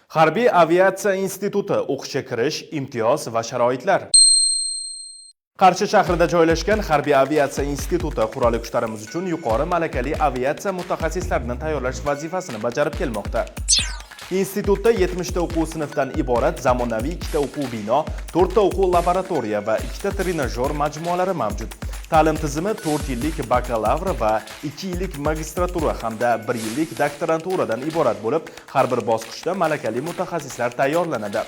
Harbiy aviatsiya instituti o'qishga kirish, imtiyoz va sharoitlar. Qarshi shahrida joylashgan Harbiy aviatsiya instituti qurolli kuchlarimiz uchun yuqori malakali aviatsiya mutaxassislarini tayyorlash vazifasini bajarib kelmoqda. Institutda 70 ta o'quv sinfdan iborat zamonaviy 2 ta o'quv bino, 4 ta o'quv laboratoriya va 2 ta trenajyor majmualari mavjud. Ta'lim tizimi 4 yillik bakalavr va 2 yillik magistratura hamda 1 yillik doktoranturadan iborat bo'lib, har bir bosqichda malakali mutaxassislar tayyorlanadi.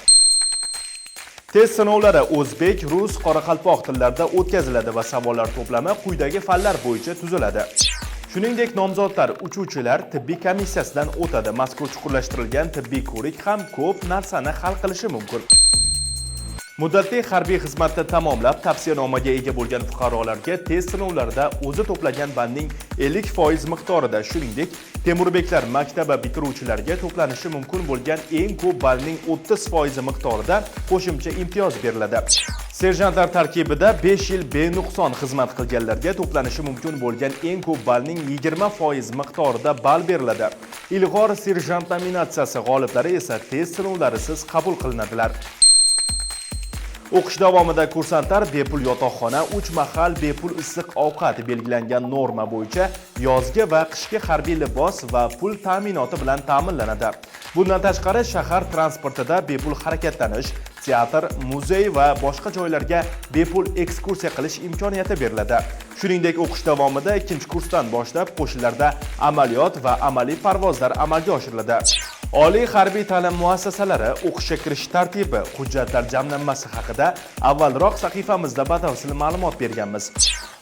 Test sinovlari o'zbek, rus, qoraqalpoq tillarida o'tkaziladi va savollar to'plami quyidagi fanlar bo'yicha tuziladi. Shuningdek, nomzodlar uchuvchilar tibbiy komissiyasidan o'tadi. Mazkur chuqurlashtirilgan tibbiy ko'rik ham ko'p narsani hal qilishi mumkin. Muddatli harbiy xizmatni tamomlab, tavsiyanomaga ega bo'lgan fuqarolarga test sinovlarida o'zi to'plagan ballning 50% miqdorida, shuningdek, temurbeklar maktabi bitiruvchilariga to'planishi mumkin bo'lgan eng ko'p ballning 30% miqdorida qo'shimcha imtiyoz beriladi. Serjantlar tarkibida 5 yil benuqson xizmat qilganlarga to'planishi mumkin bo'lgan eng ko'p ballning 20% miqdorida ball beriladi. Ilg'or serjant nominatsiyasi g'oliblari esa test sinovlarisiz qabul qilinadilar. O'qish davomida kursantlar bepul yotoqxona, 3 mahal bepul issiq ovqat belgilangan norma bo'yicha yozgi va qishki harbiy libos va pul ta'minoti bilan ta'minlanadi. Bundan tashqari shahar transportida bepul harakatlanish, teatr, muzey va boshqa joylarga bepul ekskursiya qilish imkoniyati beriladi. Shuningdek, o'qish davomida 2-kursdan boshlab qo'shinlarda amaliyot va amaliy parvozlar amalga oshiriladi. Oliy harbiy ta'lim muassasalari o'qishga kirish tartibi, hujjatlar jamlanmasi haqida avvalroq sahifamizda batafsil ma'lumot berganmiz.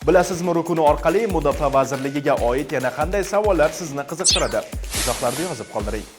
Bilasizmi, rukuni orqali Mudofaa vazirligiga oid yana qanday savollar sizni qiziqtiradi? Izohlarda yozib qoldiring.